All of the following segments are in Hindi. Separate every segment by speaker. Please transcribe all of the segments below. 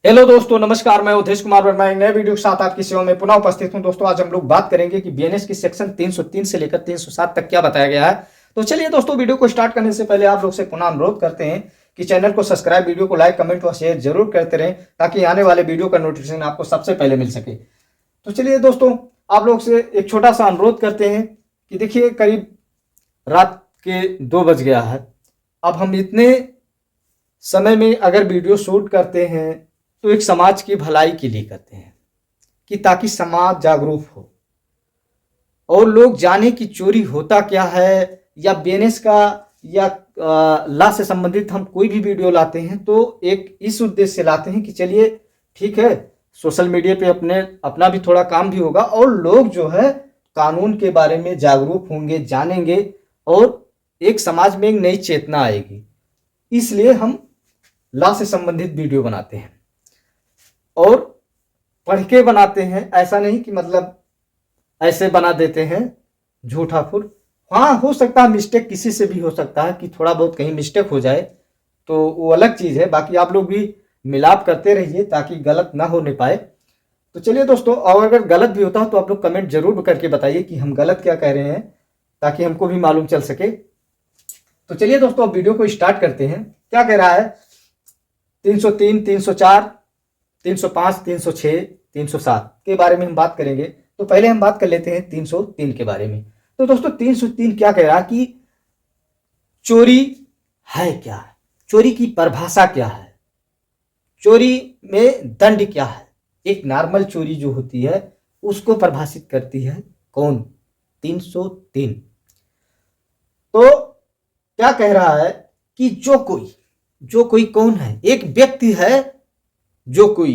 Speaker 1: हेलो दोस्तों, नमस्कार। मैं उदेश कुमार वर्मा एक नए वीडियो के साथ आपकी सेवा में पुनः उपस्थित हूं। दोस्तों, आज हम लोग बात करेंगे कि बीएनएस की सेक्शन 303 से लेकर 307 तक क्या बताया गया है। तो चलिए दोस्तों, वीडियो को स्टार्ट करने से पहले आप लोग से पुनः अनुरोध करते हैं कि चैनल को सब्सक्राइब, वीडियो को लाइक, कमेंट व शेयर जरूर करते रहें ताकि आने वाले वीडियो का नोटिफिकेशन आपको सबसे पहले मिल सके। तो चलिए दोस्तों, आप लोग से एक छोटा सा अनुरोध करते हैं कि देखिए, करीब रात के 2 बज गया है। अब हम इतने समय में अगर वीडियो शूट करते हैं तो एक समाज की भलाई के लिए करते हैं कि ताकि समाज जागरूक हो और लोग जाने कि चोरी होता क्या है, या बीएनएस का या लॉ से संबंधित हम कोई भी वीडियो लाते हैं तो एक इस उद्देश्य से लाते हैं कि चलिए ठीक है, सोशल मीडिया पे अपना भी थोड़ा काम भी होगा और लोग जो है कानून के बारे में जागरूक होंगे, जानेंगे और एक समाज में एक नई चेतना आएगी। इसलिए हम लॉ से संबंधित वीडियो बनाते हैं और पढ़ के बनाते हैं। ऐसा नहीं कि मतलब ऐसे बना देते हैं झूठा फुर। हाँ, हो सकता है मिस्टेक किसी से भी हो सकता है कि थोड़ा बहुत कहीं मिस्टेक हो जाए, तो वो अलग चीज़ है। बाकी आप लोग भी मिलाप करते रहिए ताकि गलत ना होने पाए। तो चलिए दोस्तों, और अगर गलत भी होता है तो आप लोग कमेंट जरूर करके बताइए कि हम गलत क्या कह रहे हैं ताकि हमको भी मालूम चल सके। तो चलिए दोस्तों, अब वीडियो को स्टार्ट करते हैं। क्या कह रहा है? 303, 304, 305, 306, 307 के बारे में हम बात करेंगे। तो पहले हम बात कर लेते हैं 303 के बारे में। तो दोस्तों, 303 क्या कह रहा कि चोरी है क्या, चोरी की परिभाषा क्या है, चोरी में दंड क्या है। एक नॉर्मल चोरी जो होती है उसको परिभाषित करती है कौन? 303। तो क्या कह रहा है कि जो कोई कौन है? एक व्यक्ति है, जो कोई।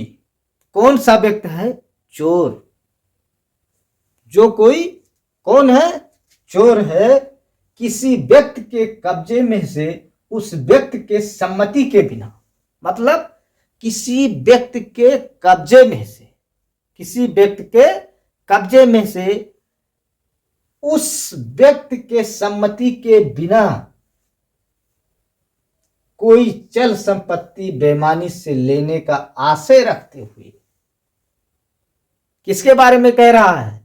Speaker 1: कौन सा व्यक्ति है? चोर। जो कोई कौन है? चोर है। किसी व्यक्ति के कब्जे में से उस व्यक्ति के सम्मति के बिना, मतलब किसी व्यक्ति के कब्जे में से, किसी व्यक्ति के कब्जे में से उस व्यक्ति के सम्मति के बिना कोई चल संपत्ति बेईमानी से लेने का आशय रखते हुए। किसके बारे में कह रहा है?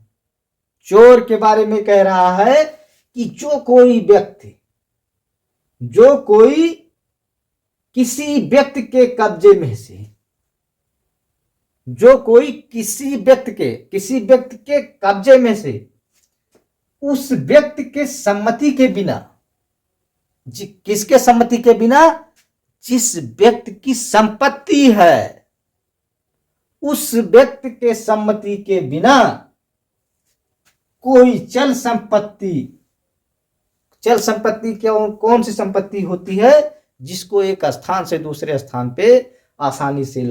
Speaker 1: चोर के बारे में कह रहा है कि जो कोई व्यक्ति, जो कोई किसी व्यक्ति के कब्जे में से, जो कोई किसी व्यक्ति के कब्जे में से उस व्यक्ति के सम्मति के बिना, किसके सम्मति के बिना? जिस व्यक्ति की संपत्ति है उस व्यक्ति के सम्मति के बिना कोई चल संपत्ति कौन सी संपत्ति होती है? जिसको एक स्थान से दूसरे स्थान पे आसानी से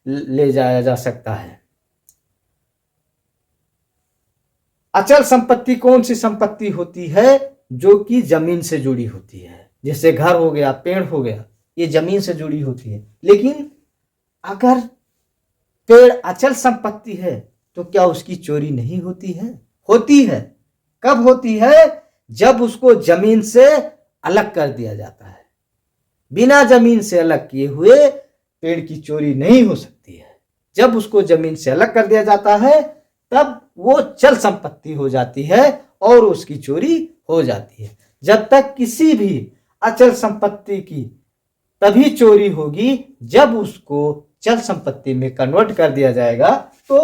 Speaker 1: ले जाया जा सकता है। अचल संपत्ति कौन सी संपत्ति होती है? जो कि जमीन से जुड़ी होती है। जैसे घर हो गया, पेड़ हो गया, ये जमीन से जुड़ी होती है। लेकिन अगर पेड़ अचल संपत्ति है तो क्या उसकी चोरी नहीं होती है? होती है। कब होती है? जब उसको जमीन से अलग कर दिया जाता है। बिना जमीन से अलग किए हुए पेड़ की चोरी नहीं हो सकती है। जब उसको जमीन से अलग कर दिया जाता है तब वो चल संपत्ति हो जाती है और उसकी चोरी हो जाती है। जब तक किसी भी अचल संपत्ति की तभी चोरी होगी जब उसको चल संपत्ति में कन्वर्ट कर दिया जाएगा, तो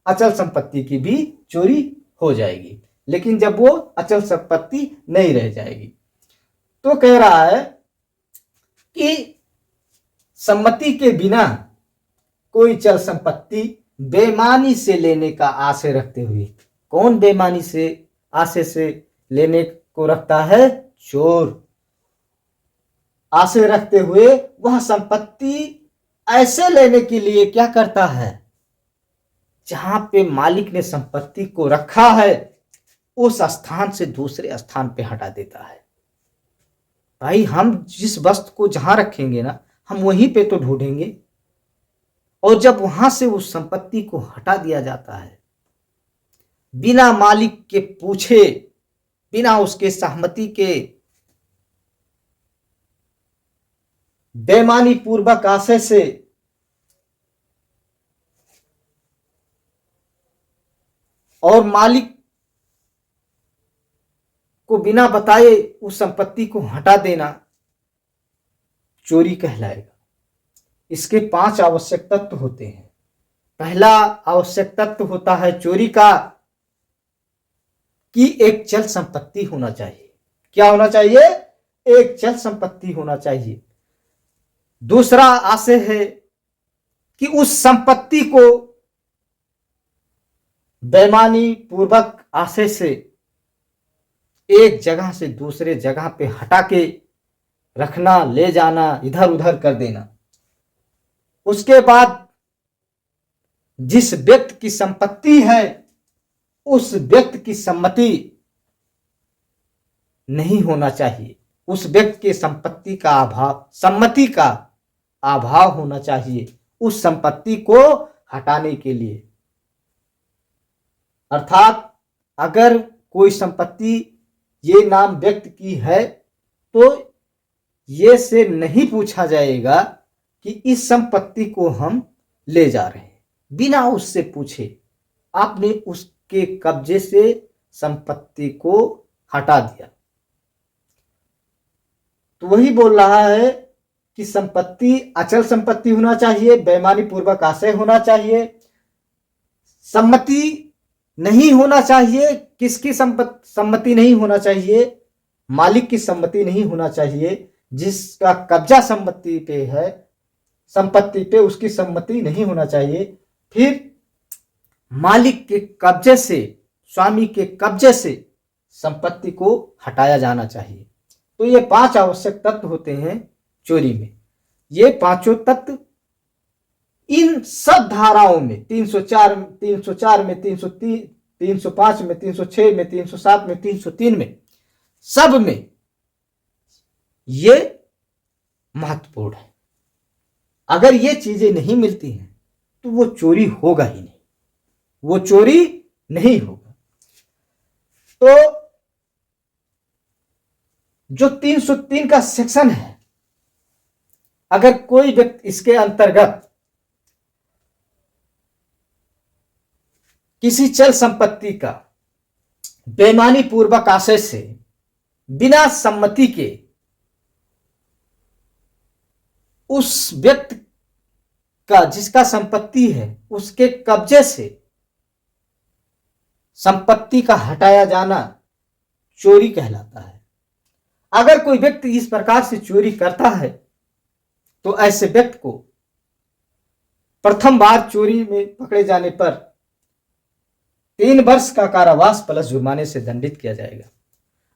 Speaker 1: अचल संपत्ति की भी चोरी हो जाएगी। लेकिन जब वो अचल संपत्ति नहीं रह जाएगी, तो कह रहा है कि सम्मति के बिना कोई चल संपत्ति बेईमानी से लेने का आशय रखते हुए। कौन बेईमानी से आशय से लेने को रखता है? चोर। आशय रखते हुए वह संपत्ति ऐसे लेने के लिए क्या करता है? जहां पे मालिक ने संपत्ति को रखा है उस स्थान से दूसरे स्थान पे हटा देता है। भाई, हम जिस वस्तु को जहां रखेंगे ना, हम वहीं पे तो ढूंढेंगे। और जब वहां से उस संपत्ति को हटा दिया जाता है बिना मालिक के पूछे, बिना उसके सहमति के, बेईमानी पूर्वक आशय से, और मालिक को बिना बताए उस संपत्ति को हटा देना चोरी कहलाएगा। इसके 5 आवश्यक तत्व होते हैं। पहला आवश्यक तत्व होता है चोरी का कि एक चल संपत्ति होना चाहिए। क्या होना चाहिए? एक चल संपत्ति होना चाहिए। दूसरा आशय है कि उस संपत्ति को बेईमानी पूर्वक आशय से एक जगह से दूसरे जगह पे हटा के रखना, ले जाना, इधर उधर कर देना। उसके बाद जिस व्यक्ति की संपत्ति है उस व्यक्ति की सम्मति नहीं होना चाहिए। उस व्यक्ति के संपत्ति का अभाव, सम्मति का अभाव होना चाहिए उस संपत्ति को हटाने के लिए। अर्थात अगर कोई संपत्ति ये नाम व्यक्ति की है तो ये से नहीं पूछा जाएगा कि इस संपत्ति को हम ले जा रहे हैं। बिना उससे पूछे आपने उसके कब्जे से संपत्ति को हटा दिया। तो वही बोल रहा है कि संपत्ति अचल संपत्ति होना चाहिए, बेईमानी पूर्वक आशय होना चाहिए, सम्मति नहीं होना चाहिए। किसकी सम्मति नहीं होना चाहिए? मालिक की सम्मति नहीं होना चाहिए। जिसका कब्जा संपत्ति पे है, संपत्ति पे, उसकी सम्मति नहीं होना चाहिए। फिर मालिक के कब्जे से, स्वामी के कब्जे से संपत्ति को हटाया जाना चाहिए। तो ये 5 आवश्यक तत्व होते हैं चोरी में। ये पांचों तत्व इन सब धाराओं में 304 में, 305 में, 306 में, 307 में, 303 में, सब में ये महत्वपूर्ण है। अगर ये चीजें नहीं मिलती हैं तो वो चोरी होगा ही नहीं, वो चोरी नहीं होगा। तो जो 303 का सेक्शन है, अगर कोई व्यक्ति इसके अंतर्गत किसी चल संपत्ति का बेईमानी पूर्वक आशय से बिना सम्मति के उस व्यक्ति का, जिसका संपत्ति है, उसके कब्जे से संपत्ति का हटाया जाना चोरी कहलाता है। अगर कोई व्यक्ति इस प्रकार से चोरी करता है तो ऐसे व्यक्ति को प्रथम बार चोरी में पकड़े जाने पर 3 वर्ष का कारावास प्लस जुर्माने से दंडित किया जाएगा।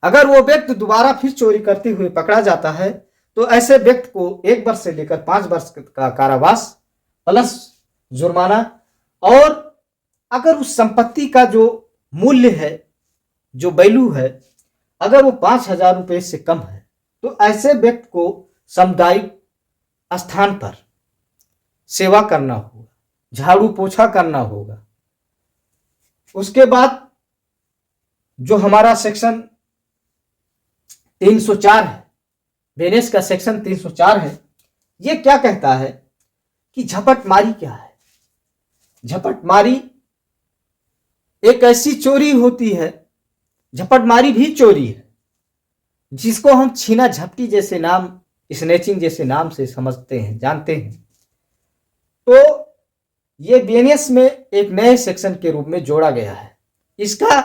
Speaker 1: अगर वो व्यक्ति दोबारा फिर चोरी करते हुए पकड़ा जाता है तो ऐसे व्यक्ति को 1 वर्ष से लेकर 5 वर्ष का कारावास प्लस जुर्माना, और अगर उस संपत्ति का जो मूल्य है, जो वैल्यू है, अगर वो 5,000 रुपये से कम है तो ऐसे व्यक्ति को सामुदायिक स्थान पर सेवा करना होगा, झाड़ू पोछा करना होगा। उसके बाद जो हमारा सेक्शन 304 है, बेनेस का सेक्शन 304 है, ये क्या कहता है कि झपटमारी क्या है। झपटमारी एक ऐसी चोरी होती है, झपटमारी भी चोरी है, जिसको हम छीना झपटी जैसे नाम, स्नेचिंग जैसे नाम से समझते हैं, जानते हैं। तो ये बीएनएस में एक नए सेक्शन के रूप में जोड़ा गया है। इसका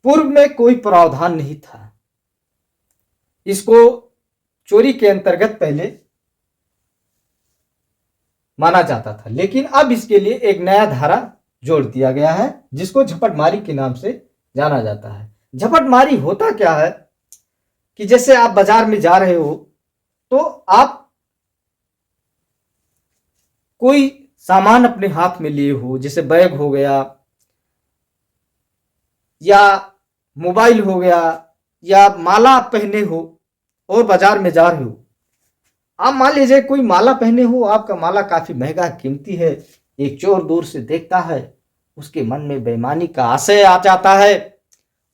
Speaker 1: पूर्व में कोई प्रावधान नहीं था। इसको चोरी के अंतर्गत पहले माना जाता था, लेकिन अब इसके लिए एक नया धारा जोड़ दिया गया है जिसको झपटमारी के नाम से जाना जाता है। झपटमारी होता क्या है कि जैसे आप बाजार में जा रहे हो तो आप कोई सामान अपने हाथ में लिए हो, जैसे बैग हो गया या मोबाइल हो गया या माला पहने हो और बाजार में जा रहे हो। आप मान लीजिए कोई माला पहने हो, आपका माला काफी महंगा कीमती है, एक चोर दूर से देखता है, उसके मन में बेईमानी का आशय आ जाता है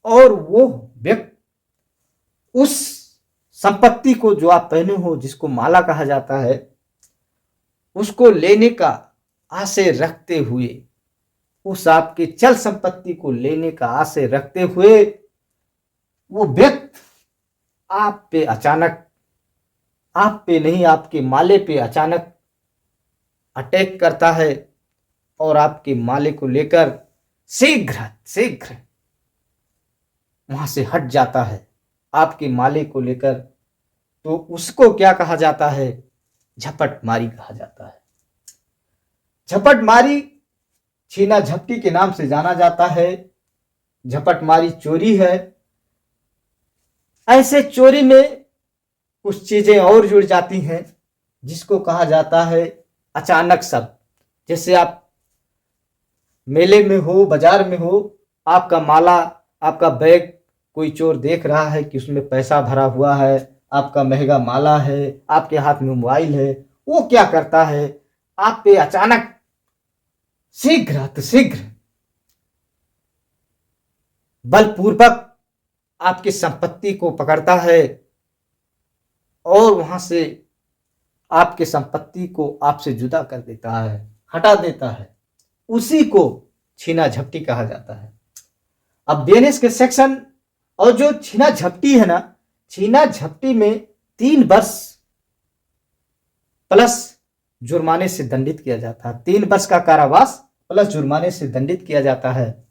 Speaker 1: और वो व्यक्ति उस संपत्ति को जो आप पहने हो, जिसको माला कहा जाता है, उसको लेने का आशय रखते हुए उस आपके चल संपत्ति को लेने का आशय रखते हुए वो व्यक्ति आप पे अचानक, आप पे नहीं आपके माले पे अचानक अटैक करता है और आपके माले को लेकर शीघ्र शीघ्र वहां से हट जाता है आपके माले को लेकर, तो उसको क्या कहा जाता है? झपटमारी कहा जाता है। झपटमारी छीना झपटी के नाम से जाना जाता है। झपटमारी चोरी है। ऐसे चोरी में कुछ चीजें और जुड़ जाती हैं जिसको कहा जाता है अचानक शब्द। जैसे आप मेले में हो, बाजार में हो, आपका माला, आपका बैग कोई चोर देख रहा है कि उसमें पैसा भरा हुआ है, आपका महंगा माला है, आपके हाथ में मोबाइल है, वो क्या करता है? आप पे अचानक शीघ्र बलपूर्वक आपकी संपत्ति को पकड़ता है और वहां से आपके संपत्ति को आपसे जुदा कर देता है, हटा देता है। उसी को छीना झपटी कहा जाता है। अब बीएनएस के सेक्शन और जो छीना झपटी है ना, छीना झपटी में 3 वर्ष प्लस जुर्माने से दंडित किया जाता है। 3 वर्ष का कारावास प्लस जुर्माने से दंडित किया जाता है।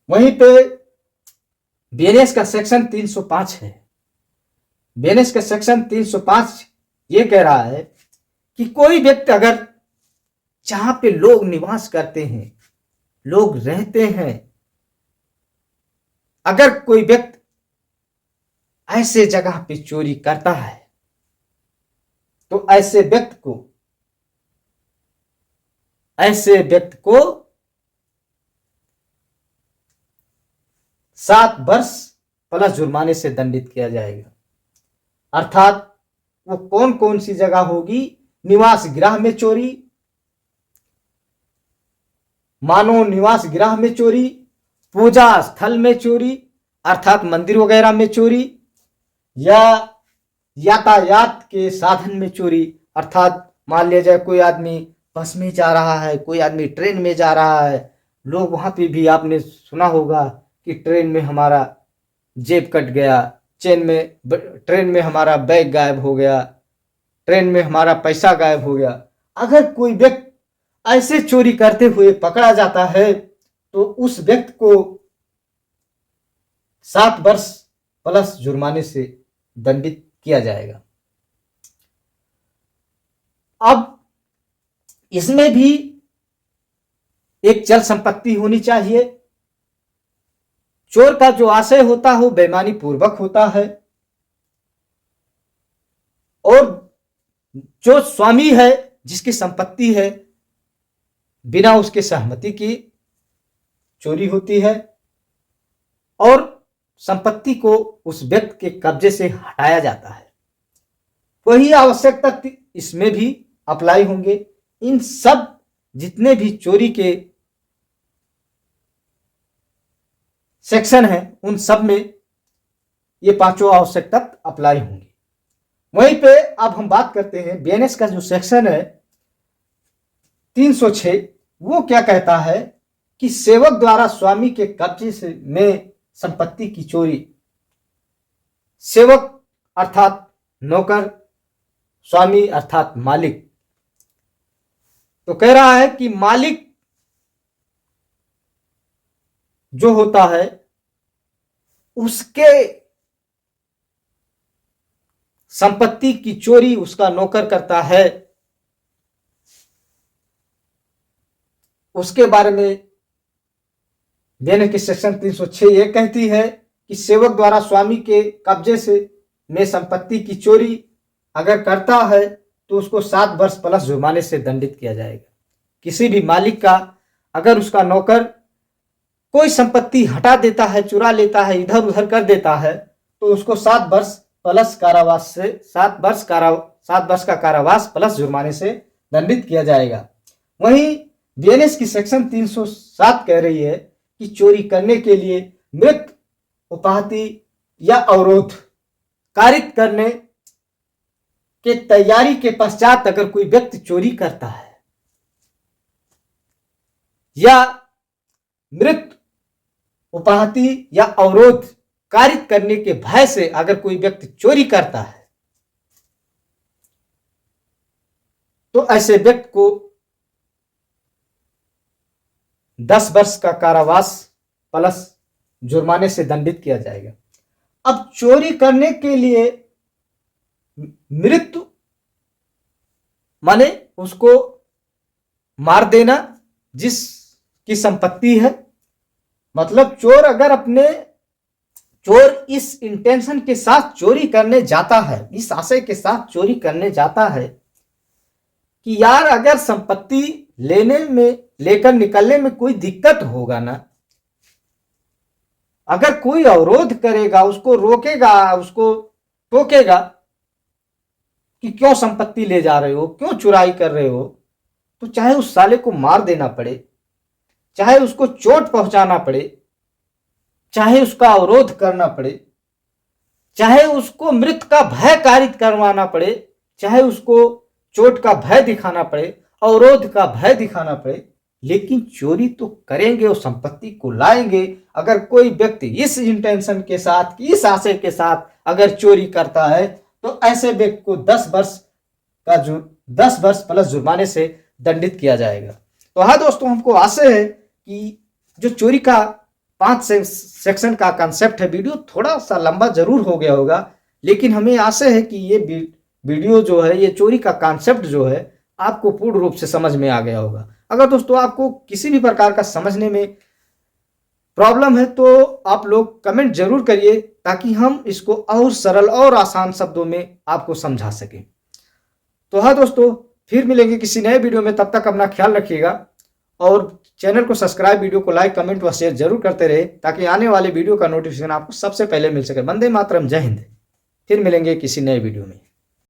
Speaker 1: वहीं पे बीएनएस का सेक्शन 305 है। बीएनएस का सेक्शन 305 ये कह रहा है कि कोई व्यक्ति अगर जहां पे लोग निवास करते हैं, लोग रहते हैं, अगर कोई व्यक्ति ऐसे जगह पे चोरी करता है तो ऐसे व्यक्ति को 7 वर्ष प्लस जुर्माने से दंडित किया जाएगा। अर्थात वो कौन कौन सी जगह होगी? निवास गृह में चोरी, मानव निवास गृह में चोरी, पूजा स्थल में चोरी अर्थात मंदिर वगैरह में चोरी, या यातायात के साधन में चोरी अर्थात मान लिया जाए कोई आदमी बस में जा रहा है, कोई आदमी ट्रेन में जा रहा है, लोग वहां पे भी आपने सुना होगा कि ट्रेन में हमारा जेब कट गया, ट्रेन में हमारा बैग गायब हो गया, ट्रेन में हमारा पैसा गायब हो गया। अगर कोई व्यक्ति ऐसे चोरी करते हुए पकड़ा जाता है तो उस व्यक्ति को 7 वर्ष प्लस जुर्माने से दंडित किया जाएगा। अब इसमें भी एक चल संपत्ति होनी चाहिए। चोर का जो आशय होता है वो बेईमानी पूर्वक होता है और जो स्वामी है, जिसकी संपत्ति है, बिना उसके सहमति की चोरी होती है और संपत्ति को उस व्यक्ति के कब्जे से हटाया जाता है। वही आवश्यक तथ्य इसमें भी अप्लाई होंगे। इन सब जितने भी चोरी के सेक्शन हैं उन सब में ये 5 आवश्यक तथ्य अप्लाई होंगे। वहीं पे अब हम बात करते हैं बीएनएस का जो सेक्शन है 306, वो क्या कहता है कि सेवक द्वारा स्वामी के कब्जे से में संपत्ति की चोरी। सेवक अर्थात नौकर, स्वामी अर्थात मालिक। तो कह रहा है कि मालिक जो होता है उसके संपत्ति की चोरी उसका नौकर करता है। उसके बारे में बीएनएस की सेक्शन 306 ये कहती है कि सेवक द्वारा स्वामी के कब्जे से में संपत्ति की चोरी अगर करता है तो उसको 7 वर्ष प्लस जुर्माने से दंडित किया जाएगा। किसी भी मालिक का अगर उसका नौकर कोई संपत्ति हटा देता है, चुरा लेता है, इधर उधर कर देता है तो उसको 7 वर्ष प्लस कारावास से 7 वर्ष का कारावास प्लस जुर्माने से दंडित किया जाएगा। वहीं बीएनएस की सेक्शन 307 कह रही है कि चोरी करने के लिए मृत, उपाधि या अवरोध कारित करने के तैयारी के पश्चात अगर कोई व्यक्ति चोरी करता है या मृत उपाधि या अवरोध कारित करने के भय से अगर कोई व्यक्ति चोरी करता है तो ऐसे व्यक्ति को 10 वर्ष का कारावास प्लस जुर्माने से दंडित किया जाएगा। अब चोरी करने के लिए मृत्यु माने उसको मार देना जिसकी संपत्ति है, मतलब चोर इस इंटेंशन के साथ चोरी करने जाता है, इस आशय के साथ चोरी करने जाता है कि यार अगर संपत्ति लेकर निकलने में कोई दिक्कत होगा ना, अगर कोई अवरोध करेगा, उसको रोकेगा, उसको टोकेगा कि क्यों संपत्ति ले जा रहे हो, क्यों चुराई कर रहे हो, तो चाहे उस साले को मार देना पड़े, चाहे उसको चोट पहुंचाना पड़े, चाहे उसका अवरोध करना पड़े, चाहे उसको मृत का भय कारित करवाना पड़े, चाहे उसको चोट का भय दिखाना पड़े, अवरोध का भय दिखाना पड़े, लेकिन चोरी तो करेंगे और संपत्ति को लाएंगे। अगर कोई व्यक्ति इस इंटेंशन के साथ, इस आशय के साथ अगर चोरी करता है तो ऐसे व्यक्ति को 10 वर्ष प्लस जुर्माने से दंडित किया जाएगा। तो हाँ दोस्तों, हमको आशा है कि जो चोरी का 5 सेक्शन का कॉन्सेप्ट है, वीडियो थोड़ा सा लंबा जरूर हो गया होगा, लेकिन हमें आशा है कि ये वीडियो जो है, ये चोरी का कॉन्सेप्ट जो है आपको पूर्ण रूप से समझ में आ गया होगा। अगर दोस्तों आपको किसी भी प्रकार का समझने में प्रॉब्लम है तो आप लोग कमेंट जरूर करिए, ताकि हम इसको और सरल और आसान शब्दों में आपको समझा सकें। तो हाँ दोस्तों, फिर मिलेंगे किसी नए वीडियो में, तब तक अपना ख्याल रखिएगा और चैनल को सब्सक्राइब, वीडियो को लाइक, कमेंट व शेयर जरूर करते रहे, ताकि आने वाले वीडियो का नोटिफिकेशन आपको सबसे पहले मिल सके। वंदे मातरम, जय हिंद। फिर मिलेंगे किसी नए वीडियो में।